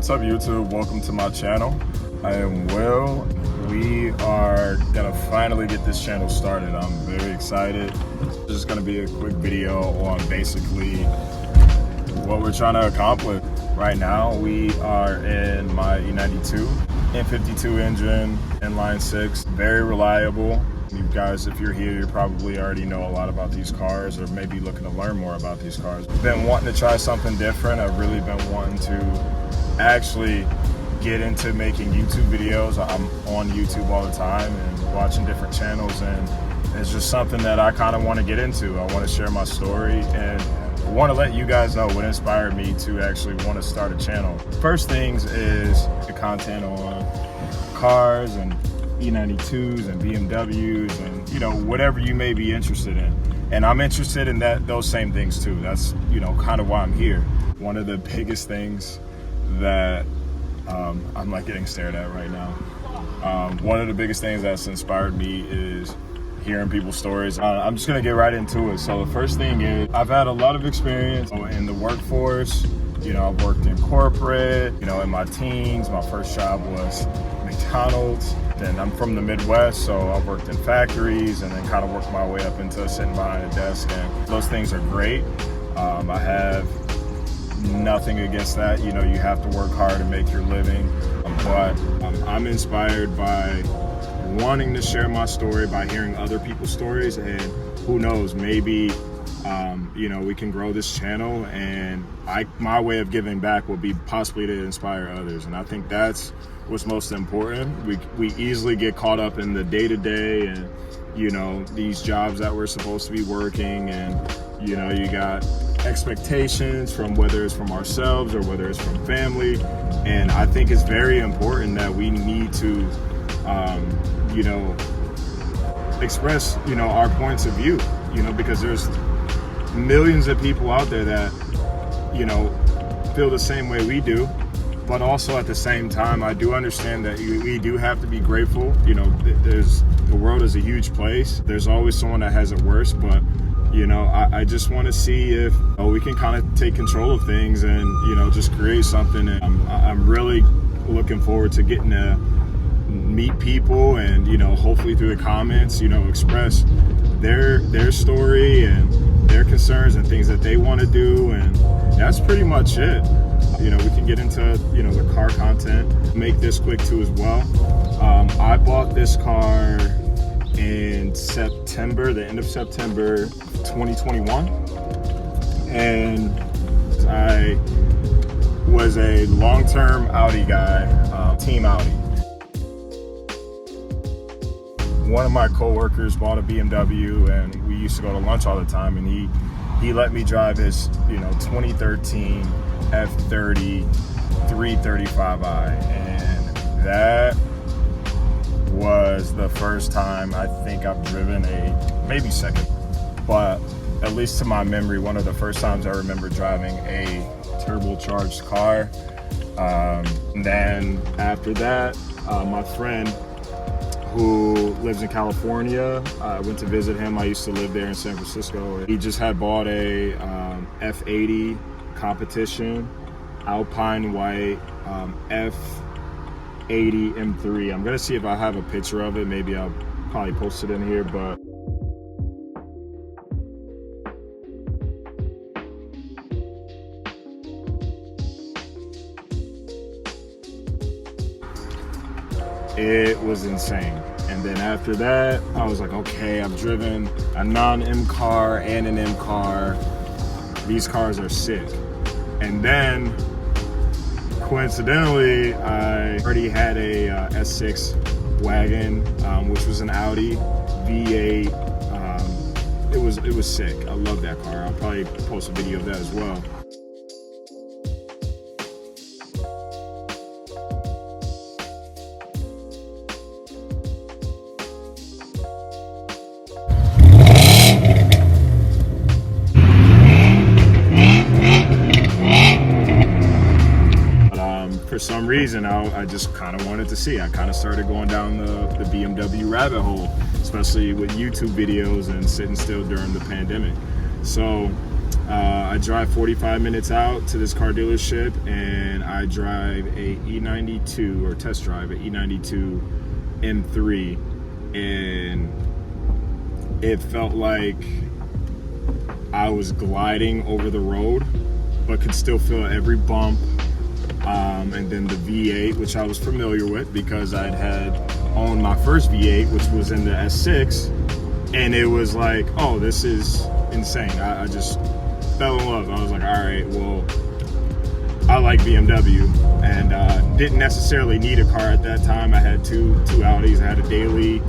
What's up, YouTube? Welcome to my channel. I am Will. We are gonna finally get this channel started. I'm very excited. This is gonna be a quick video on basically what we're trying to accomplish. Right now, we are in my E92 M52 engine, inline 6, very reliable. You guys, if you're here, you probably already know a lot about these cars or maybe looking to learn more about these cars. Been wanting to try something different. I've really been wanting to actually get into making YouTube videos. I'm on YouTube all the time and watching different channels, and it's just something that I kind of want to get into. I want to share my story and want to let you guys know what inspired me to actually want to start a channel. First things is the content on cars and E92s and BMWs and, you know, whatever you may be interested in. And I'm interested in those same things too. That's, you know, kind of why I'm here. One of the biggest things that I'm like getting stared at right now. One of the biggest things that's inspired me is hearing people's stories. I'm just gonna get right into it. So the first thing is, I've had a lot of experience in the workforce. You know, I've worked in corporate, you know, in my teens. My first job was McDonald's. Then I'm from the Midwest, so I've worked in factories and then kind of worked my way up into sitting behind a desk, and those things are great. I have nothing against that. You know, you have to work hard to make your living, but I'm inspired by wanting to share my story, by hearing other people's stories, and who knows, maybe you know, we can grow this channel, and my way of giving back will be possibly to inspire others. And I think that's what's most important. We easily get caught up in the day-to-day and, you know, these jobs that we're supposed to be working, and, you know, you got expectations from whether it's from ourselves or whether it's from family. And I think it's very important that we need to you know, express, you know, our points of view, you know, because there's millions of people out there that, you know, feel the same way we do. But also at the same time, I do understand that we do have to be grateful. You know, the world is a huge place. There's always someone that has it worse, but, you know, I just want to see if we can kind of take control of things and, you know, just create something. And I'm really looking forward to getting to meet people and, you know, hopefully through the comments, you know, express their story and their concerns and things that they want to do. And that's pretty much it. You know, we can get into, you know, the car content, make this quick too as well. I bought this car in September, the end of September 2021, and I was a long-term Audi guy, Team Audi. One of my co-workers bought a BMW, and we used to go to lunch all the time, and he let me drive his, you know, 2013 F30 335i, and that was the first time I think I've driven maybe second, but at least to my memory, one of the first times I remember driving a turbocharged car. And then after that, my friend who lives in California, I went to visit him. I used to live there in San Francisco. He just had bought a F80 competition, Alpine white, F80 M3. I'm gonna see if I have a picture of it. Maybe I'll probably post it in here, but it was insane. And then after that, I was like, okay, I've driven a non-M car and an M car. These cars are sick. And then, coincidentally, I already had a S6 wagon, which was an Audi V8. It was sick. I love that car. I'll probably post a video of that as well. For some reason, I just kind of wanted to see. I kind of started going down the BMW rabbit hole, especially with YouTube videos and sitting still during the pandemic. So I drive 45 minutes out to this car dealership, and I drive a E92, or test drive a E92 M3, and it felt like I was gliding over the road, but could still feel every bump. And then the V8, which I was familiar with because I'd had owned my first V8, which was in the S6, and it was like, oh, this is insane. I just fell in love. I was like, all right, well, I like BMW, and didn't necessarily need a car at that time. I had two Audis. I had a daily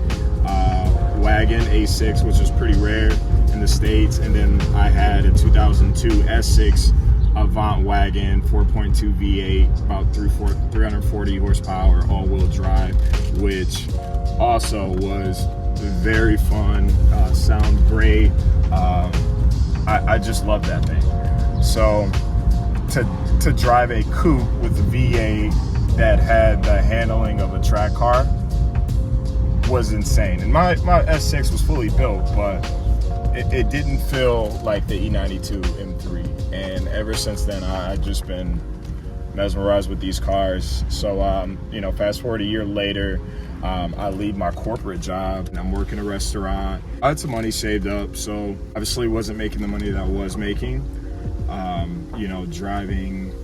wagon A6, which was pretty rare in the States, and then I had a 2002 S6 Avant wagon, 4.2 V8, about 340 horsepower, all-wheel drive, which also was very fun, sound great. I just love that thing. So to drive a coupe with a V8 that had the handling of a track car was insane. And my S6 was fully built, but it didn't feel like the E92 M3. And ever since then, I've just been mesmerized with these cars. So, you know, fast forward a year later, I leave my corporate job and I'm working a restaurant. I had some money saved up, so obviously wasn't making the money that I was making. You know, driving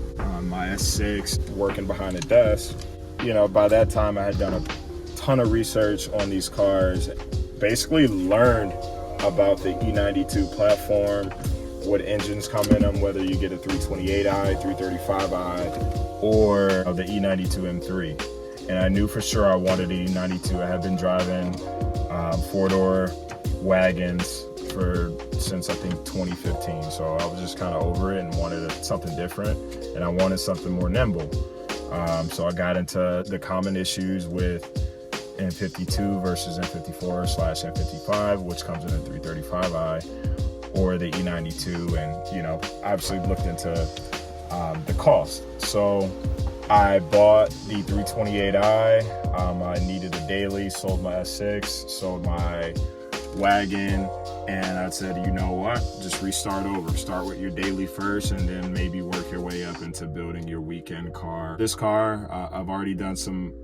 my S6, working behind a desk. You know, by that time I had done a ton of research on these cars, basically learned about the E92 platform, what engines come in them, whether you get a 328i, 335i, or the E92 M3. And I knew for sure I wanted a E92. I have been driving four-door wagons since I think 2015. So I was just kind of over it and wanted something different, and I wanted something more nimble. So I got into the common issues with M52 versus M54/M55, which comes in a 335i, or the E92, and you know, obviously looked into the cost. So I bought the 328i. I needed a daily, sold my S6, sold my wagon, and I said, you know what, just restart over. Start with your daily first, and then maybe work your way up into building your weekend car. This car, I've already done some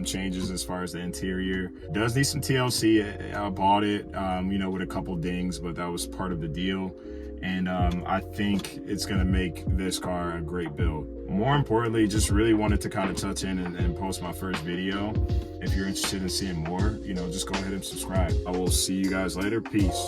changes as far as the interior. It does need some TLC. I bought it, you know, with a couple dings, but that was part of the deal. And I think it's gonna make this car a great build. More importantly, just really wanted to kind of touch in and post my first video. If you're interested in seeing more, you know, just go ahead and subscribe. I will see you guys later. Peace.